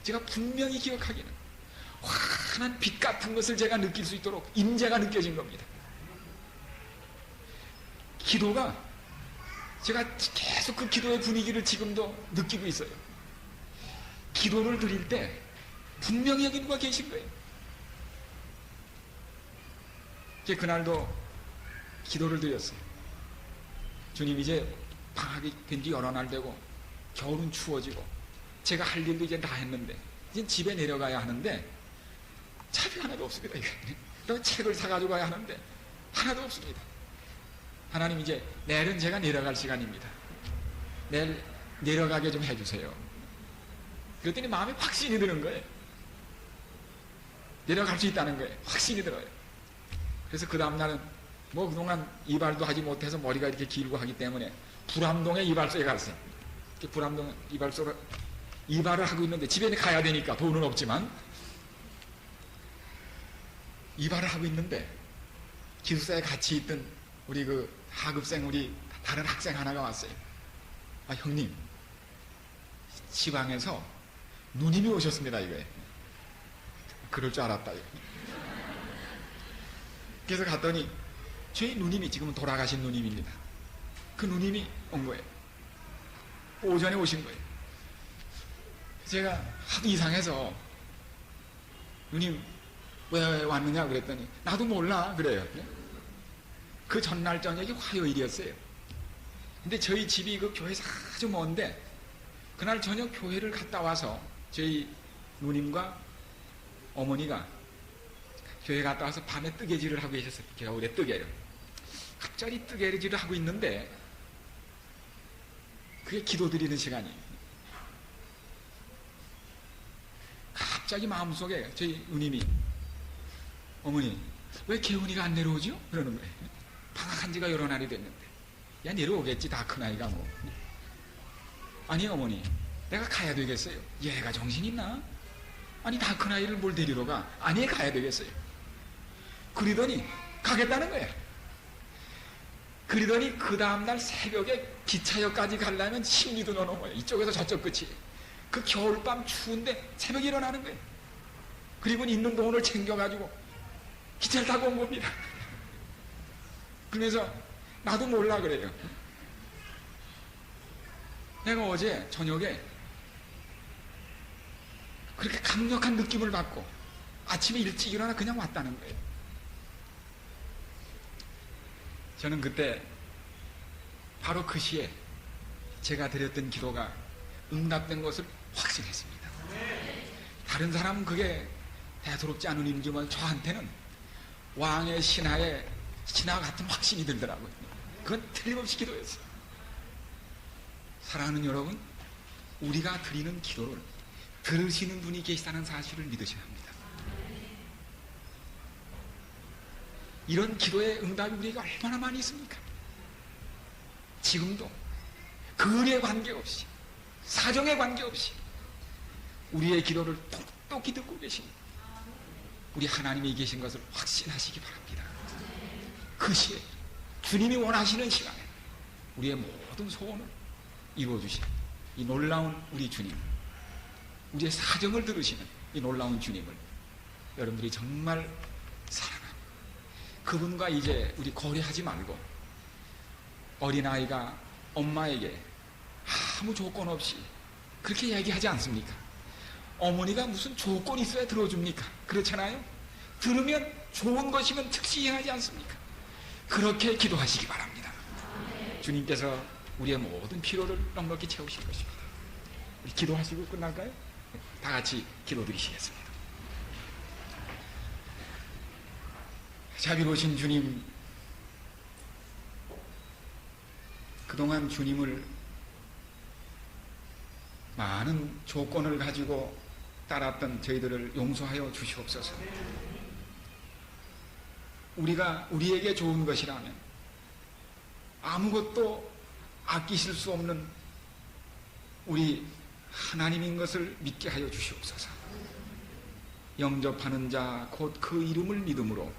제가 분명히 기억하기는 환한 빛 같은 것을 제가 느낄 수 있도록 임재가 느껴진 겁니다. 기도가 제가 계속 그 기도의 분위기를 지금도 느끼고 있어요. 기도를 드릴 때 분명히 여기 누가 계신 거예요. 그날도 기도를 드렸어요. 주님, 이제 방학이 된 지 여러 날 되고 겨울은 추워지고 제가 할 일도 이제 다 했는데 이제 집에 내려가야 하는데 차비 하나도 없습니다. 또 책을 사가지고 가야 하는데 하나도 없습니다. 하나님, 이제 내일은 제가 내려갈 시간입니다. 내일 내려가게 좀 해주세요. 그랬더니 마음에 확신이 드는 거예요. 내려갈 수 있다는 거예요. 확신이 들어요. 그래서 그 다음날은 뭐 그동안 이발도 하지 못해서 머리가 이렇게 길고 하기 때문에 불암동에 이발소에 갔어요. 불암동 이발소를 이발을 하고 있는데 집에 가야 되니까 돈은 없지만 이발을 하고 있는데 기숙사에 같이 있던 우리 그 하급생 우리 다른 학생 하나가 왔어요. 아, 형님, 지방에서 누님이 오셨습니다. 이거에 그럴 줄 알았다. 이거. 그래서 갔더니 저희 누님이 지금은 돌아가신 누님입니다. 그 누님이 온 거예요. 오전에 오신 거예요. 제가 하도 이상해서 누님 왜 왔느냐 그랬더니 나도 몰라 그래요. 그 전날 저녁이 화요일이었어요. 근데 저희 집이 그 교회에서 아주 먼데 그날 저녁 교회를 갔다 와서 저희 누님과 어머니가 교회 갔다 와서 밤에 뜨개질을 하고 계셨어요. 겨울에 뜨개를. 갑자기 뜨개질을 하고 있는데 그게 기도드리는 시간이에요. 갑자기 마음속에 저희 누님이 어머니 왜 개운이가 안 내려오죠? 그러는 거예요. 방학한 지가 여러 날이 됐는데 야 내려오겠지 다 큰 아이가 뭐. 아니 어머니 내가 가야 되겠어요. 얘가 정신 있나? 아니 다 큰 아이를 뭘 데리러 가? 아니 가야 되겠어요. 그러더니 가겠다는 거예요. 그러더니 그 다음날 새벽에 기차역까지 가려면 심리도 넘어요. 이쪽에서 저쪽 끝이. 그 겨울밤 추운데 새벽에 일어나는 거예요. 그리고 있는 돈을 챙겨가지고 기차를 타고 온 겁니다. 그러면서 나도 몰라 그래요. 내가 어제 저녁에 그렇게 강력한 느낌을 받고 아침에 일찍 일어나 그냥 왔다는 거예요. 저는 그때 바로 그 시에 제가 드렸던 기도가 응답된 것을 확신했습니다. 다른 사람은 그게 대수롭지 않은 일이지만 저한테는 왕의 신하 같은 확신이 들더라고요. 그건 틀림없이 기도였어요. 사랑하는 여러분, 우리가 드리는 기도를 들으시는 분이 계시다는 사실을 믿으셔야 합니다. 이런 기도의 응답이 우리에게 얼마나 많이 있습니까? 지금도 거리에 관계없이 사정에 관계없이 우리의 기도를 똑똑히 듣고 계신 우리 하나님이 계신 것을 확신하시기 바랍니다. 그 시에 주님이 원하시는 시간에 우리의 모든 소원을 이루어주신 이 놀라운 우리 주님, 우리의 사정을 들으시는 이 놀라운 주님을 여러분들이 정말 사랑합니다. 그분과 이제 우리 거래하지 말고 어린아이가 엄마에게 아무 조건 없이 그렇게 얘기하지 않습니까? 어머니가 무슨 조건이 있어야 들어줍니까? 그렇잖아요? 들으면 좋은 것이면 특시 행하지 않습니까? 그렇게 기도하시기 바랍니다. 주님께서 우리의 모든 필요를 넉넉히 채우실 것입니다. 우리 기도하시고 끝날까요? 다 같이 기도드리시겠습니다. 자비로우신 주님, 그동안 주님을 많은 조건을 가지고 따랐던 저희들을 용서하여 주시옵소서. 우리에게 좋은 것이라면 아무것도 아끼실 수 없는 우리 하나님인 것을 믿게 하여 주시옵소서. 영접하는 자 곧 그 이름을 믿음으로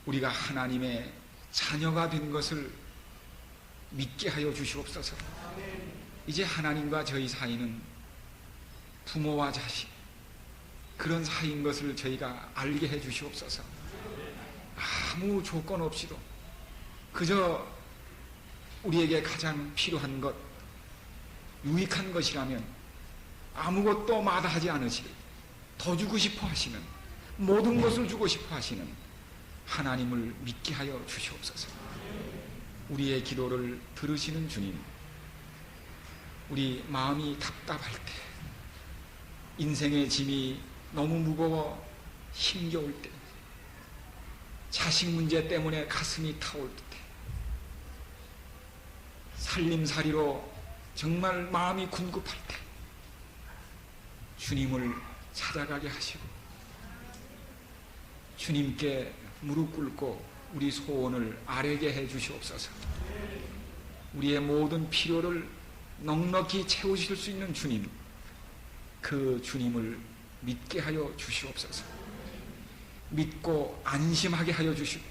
우리가 하나님의 자녀가 된 것을 믿게 하여 주시옵소서. 이제 하나님과 저희 사이는 부모와 자식 그런 사이인 것을 저희가 알게 해 주시옵소서. 아무 조건 없이도 그저 우리에게 가장 필요한 것, 유익한 것이라면 아무것도 마다하지 않으시고 더 주고 싶어 하시는, 모든 것을 주고 싶어 하시는 하나님을 믿게 하여 주시옵소서. 우리의 기도를 들으시는 주님, 우리 마음이 답답할 때, 인생의 짐이 너무 무거워 힘겨울 때, 자식 문제 때문에 가슴이 타올 때, 살림살이로 정말 마음이 궁급할 때 주님을 찾아가게 하시고 주님께 무릎 꿇고 우리 소원을 아뢰게 해 주시옵소서. 우리의 모든 필요를 넉넉히 채우실 수 있는 주님, 그 주님을 믿게 하여 주시옵소서. 믿고 안심하게 하여 주시고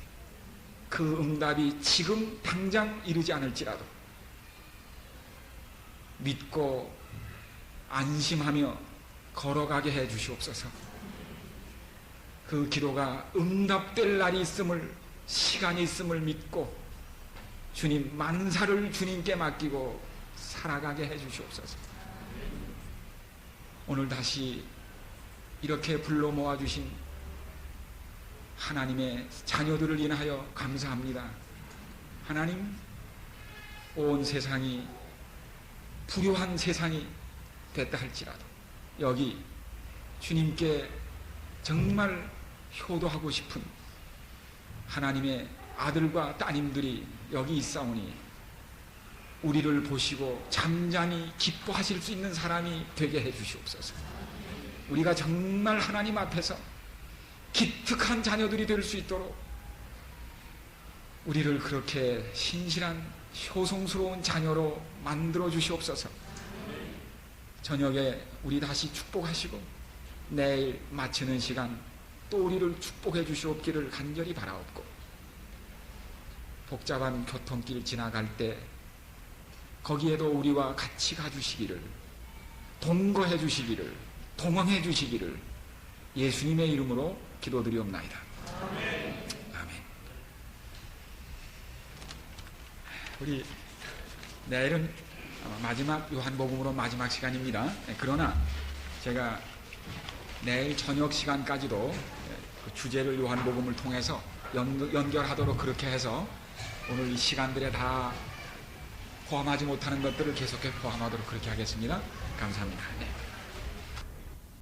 그 응답이 지금 당장 이르지 않을지라도 믿고 안심하며 걸어가게 해 주시옵소서. 그 기도가 응답될 날이 있음을, 시간이 있음을 믿고 주님 만사를 주님께 맡기고 살아가게 해 주시옵소서. 오늘 다시 이렇게 불러 모아주신 하나님의 자녀들을 인하여 감사합니다. 하나님, 온 세상이 불효한 세상이 됐다 할지라도 여기 주님께 정말 효도하고 싶은 하나님의 아들과 따님들이 여기 있사오니 우리를 보시고 잠잠히 기뻐하실 수 있는 사람이 되게 해 주시옵소서. 우리가 정말 하나님 앞에서 기특한 자녀들이 될 수 있도록 우리를 그렇게 신실한 효성스러운 자녀로 만들어 주시옵소서. 저녁에 우리 다시 축복하시고 내일 마치는 시간 또 우리를 축복해 주시옵기를 간절히 바라옵고, 복잡한 교통길 지나갈 때 거기에도 우리와 같이 가주시기를, 동거해 주시기를, 동행해 주시기를 예수님의 이름으로 기도드리옵나이다. 아멘. 우리 내일은 마지막 요한복음으로 마지막 시간입니다. 그러나 제가 내일 저녁 시간까지도 그 주제를 요한복음을 통해서 연결하도록 그렇게 해서 오늘 이 시간들에 다 포함하지 못하는 것들을 계속해 포함하도록 그렇게 하겠습니다. 감사합니다. 네.